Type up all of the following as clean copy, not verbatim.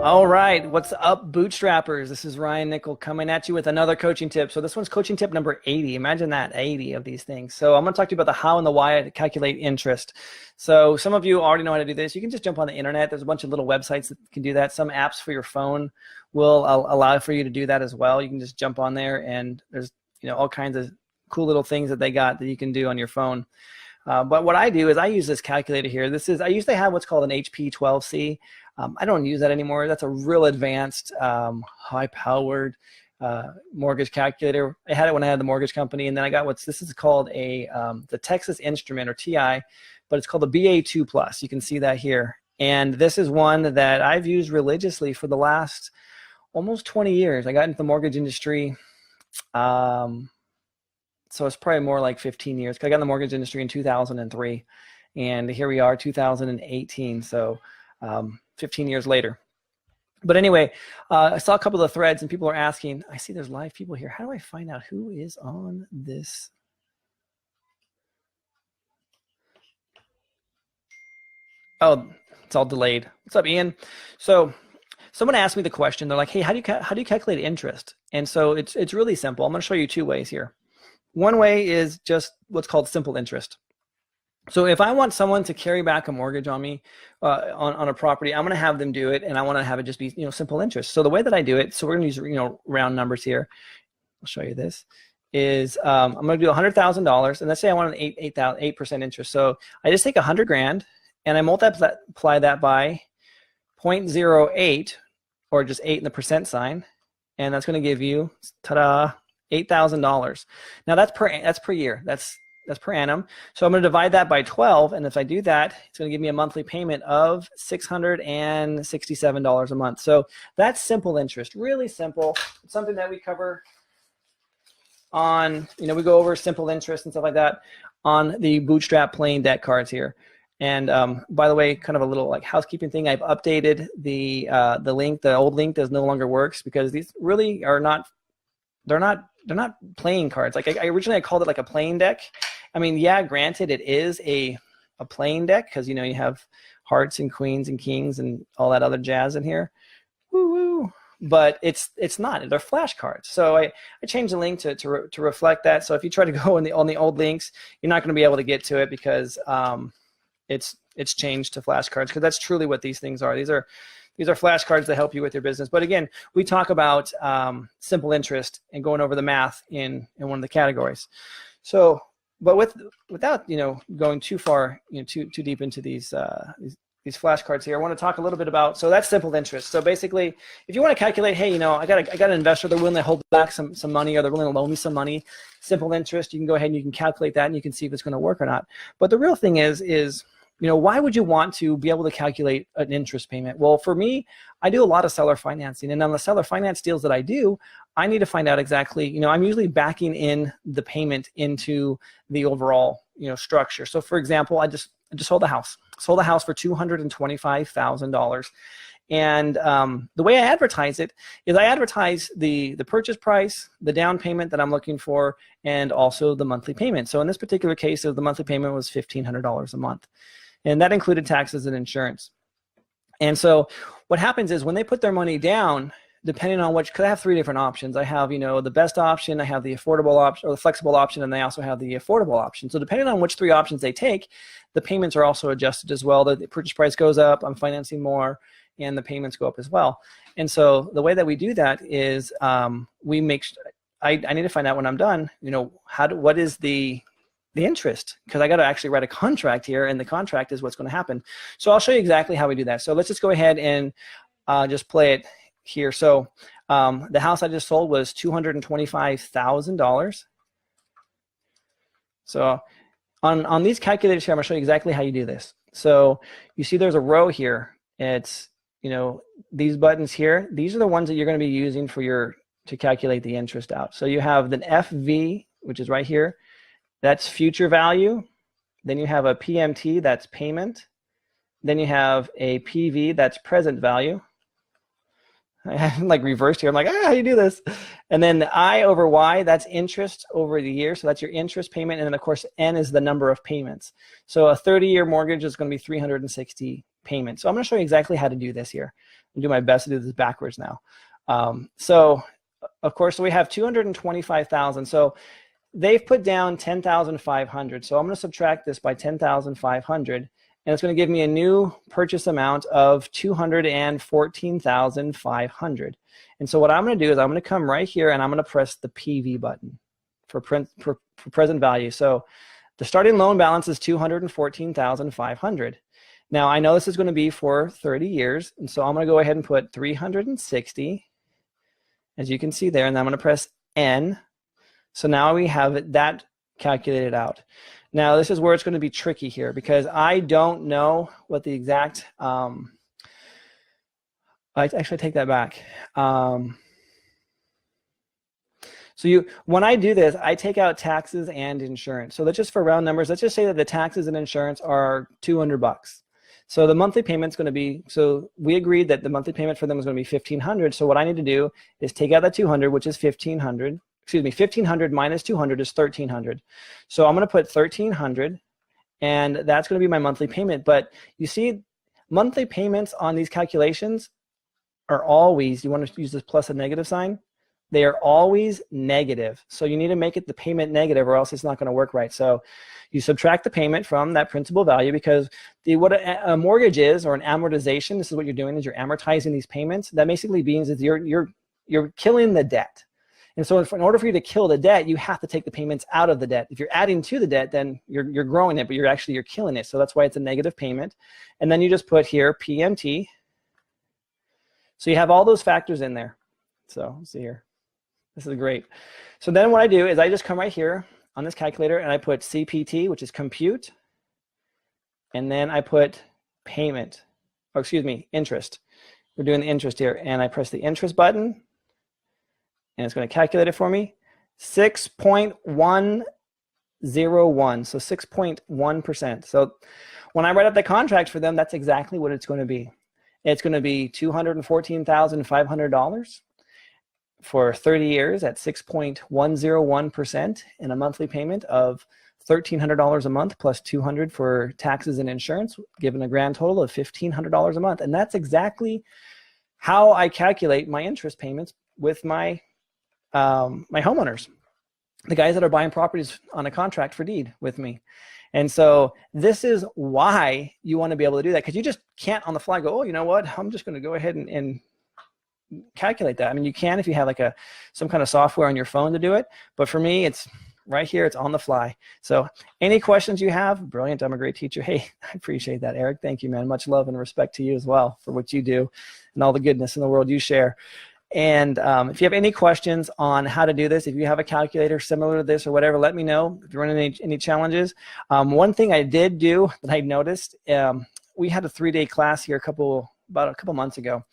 All right, what's up, bootstrappers? This is Ryan Nickel coming at you with another coaching tip. So this one's coaching tip number 80. Imagine that, 80 of these things. So I'm going to talk to you about the how and the why to calculate interest. So some of you already know how to do this. You can just jump on the internet. There's a bunch of little websites that can do that. Some apps for your phone will allow for you to do that as well. You can just jump on there, and there's all kinds of cool little things that they got that you can do on your phone. But what I do is I use this calculator here. I used to have what's called an HP 12C. I don't use that anymore. That's a real advanced, high-powered mortgage calculator. I had it when I had the mortgage company, and then I got this is called the Texas Instrument, or TI, but it's called the BA2 Plus. You can see that here. And this is one that I've used religiously for the last almost 20 years. I got into the mortgage industry, so it's probably more like 15 years. I got in the mortgage industry in 2003, and here we are, 2018. So 15 years later. But anyway, I saw a couple of the threads, and people are asking, I see there's live people here. How do I find out who is on this? Oh, it's all delayed. What's up, Ian? So someone asked me the question. They're like, hey, how do you calculate interest? And so it's really simple. I'm going to show you two ways here. One way is just what's called simple interest. So if I want someone to carry back a mortgage on me on a property, I'm going to have them do it, and I want to have it just be simple interest. So the way that I do it, so we're going to use round numbers here. I'll show you this. Is I'm going to do $100,000, and let's say I want an 8% interest. So I just take 100 grand and I multiply that by 0.08, or just 8 in the percent sign, and that's going to give you ta-da, $8,000. Now that's per year. That's per annum. So I'm going to divide that by 12, and if I do that, it's going to give me a monthly payment of $667 a month. So that's simple interest, really simple. It's something that we cover on, we go over simple interest and stuff like that on the Bootstrap Plain Deck cards here. And by the way, kind of a little like housekeeping thing, I've updated the link. The old link no longer works because these really are not, they're not playing cards. Like I originally called it like a playing deck. I mean, yeah, granted, it is a playing deck because you have hearts and queens and kings and all that other jazz in here. Woo woo. But it's not. They're flashcards. So I changed the link to reflect that. So if you try to go on the old links, you're not going to be able to get to it because it's changed to flashcards, because that's truly what these things are. These are flashcards that help you with your business. But again, we talk about simple interest and going over the math in one of the categories. So, but without going too far, too deep into these flashcards here, I want to talk a little bit about. So that's simple interest. So basically, if you want to calculate, hey, I got an investor, they're willing to hold back some money, or they're willing to loan me some money, simple interest, you can go ahead and you can calculate that, and you can see if it's going to work or not. But the real thing is why would you want to be able to calculate an interest payment? Well, for me, I do a lot of seller financing, and on the seller finance deals that I do, I need to find out exactly, I'm usually backing in the payment into the overall, structure. So for example, I just sold a house for $225,000. And the way I advertise it is I advertise the purchase price, the down payment that I'm looking for, and also the monthly payment. So in this particular case, the monthly payment was $1,500 a month. And that included taxes and insurance. And so what happens is when they put their money down, depending on because I have three different options. I have, the best option, I have the affordable option, or the flexible option, and I also have the affordable option. So depending on which three options they take, the payments are also adjusted as well. The purchase price goes up, I'm financing more, and the payments go up as well. And so the way that we do that is we make, I need to find out when I'm done, what is the interest, because I got to actually write a contract here, and the contract is what's going to happen. So I'll show you exactly how we do that. So let's just go ahead and just play it here. So the house I just sold was $225,000. So on these calculators here, I'm going to show you exactly how you do this. So you see there's a row here. It's, these buttons here, these are the ones that you're going to be using to calculate the interest out. So you have the FV, which is right here. That's future value. Then you have a PMT, that's payment. Then you have a PV, that's present value. I'm like reversed here. I'm like, how do you do this? And then the I over Y, that's interest over the year. So that's your interest payment. And then of course, N is the number of payments. So a 30-year mortgage is going to be 360 payments. So I'm going to show you exactly how to do this here. I'm doing my best to do this backwards now. So of course, we have 225,000. So they've put down 10,500. So I'm going to subtract this by 10,500, and it's going to give me a new purchase amount of 214,500. And so what I'm going to do is I'm going to come right here and I'm going to press the PV button for present value. So the starting loan balance is 214,500. Now I know this is going to be for 30 years, and so I'm going to go ahead and put 360, as you can see there, and I'm going to press N. So now we have that calculated out. Now this is where it's going to be tricky here, because I don't know what the exact, I actually take that back. So when I do this, I take out taxes and insurance. So let's just, for round numbers, let's just say that the taxes and insurance are $200. So the monthly payment's going to be, so we agreed that the monthly payment for them is going to be $1,500. So what I need to do is take out that 200, which is 1,500. Excuse me, 1,500 minus 200 is 1,300. So I'm going to put 1,300, and that's going to be my monthly payment. But you see, monthly payments on these calculations are always, you want to use this plus a negative sign, they are always negative. So you need to make it the payment negative, or else it's not going to work right. So you subtract the payment from that principal value, because what a mortgage is, or an amortization, this is what you're doing, is you're amortizing these payments. That basically means is you're killing the debt. And so in order for you to kill the debt, you have to take the payments out of the debt. If you're adding to the debt, then you're growing it, but you're killing it. So that's why it's a negative payment. And then you just put here PMT. So you have all those factors in there. So let's see here. This is great. So then what I do is I just come right here on this calculator and I put CPT, which is compute. And then I put payment, or excuse me, interest. We're doing the interest here. And I press the interest button, and it's going to calculate it for me. 6.101, so 6.1%. So when I write up the contract for them, that's exactly what it's going to be. It's going to be $214,500 for 30 years at 6.101% and a monthly payment of $1,300 a month plus $200 for taxes and insurance, giving a grand total of $1,500 a month. And that's exactly how I calculate my interest payments with my my homeowners, the guys that are buying properties on a contract for deed with me. And so this is why you want to be able to do that, because you just can't on the fly go, oh, you know what, I'm just going to go ahead and calculate that. I mean, you can if you have like some kind of software on your phone to do it, but for me, it's right here, it's on the fly. So any questions you have, brilliant, I'm a great teacher. Hey, I appreciate that, Eric. Thank you, man. Much love and respect to you as well for what you do and all the goodness in the world you share. And if you have any questions on how to do this, if you have a calculator similar to this or whatever, let me know if you're running any challenges. One thing I did do that I noticed, we had a 3-day class here about a couple months ago,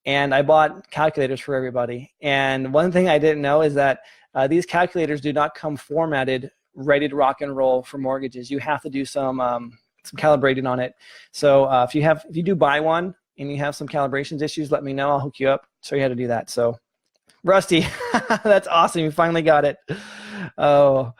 and I bought calculators for everybody. And one thing I didn't know is that these calculators do not come formatted, ready to rock and roll for mortgages. You have to do some calibrating on it. So if you do buy one and you have some calibrations issues, let me know. I'll hook you up, show you how to do that. So Rusty, that's awesome. You finally got it. Oh,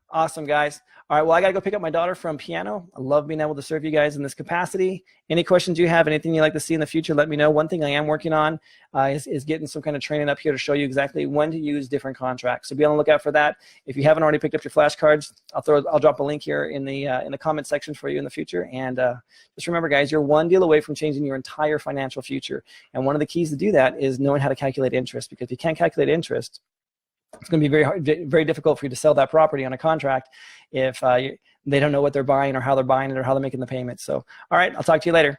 awesome, guys. All right, well, I got to go pick up my daughter from piano. I love being able to serve you guys in this capacity. Any questions you have, anything you'd like to see in the future, let me know. One thing I am working on is getting some kind of training up here to show you exactly when to use different contracts. So be on the lookout for that. If you haven't already picked up your flashcards, I'll drop a link here in the comment section for you in the future. And just remember, guys, you're one deal away from changing your entire financial future. And one of the keys to do that is knowing how to calculate interest, because if you can't calculate interest, it's going to be very hard, very difficult for you to sell that property on a contract if they don't know what they're buying or how they're buying it or how they're making the payments. So, all right, I'll talk to you later.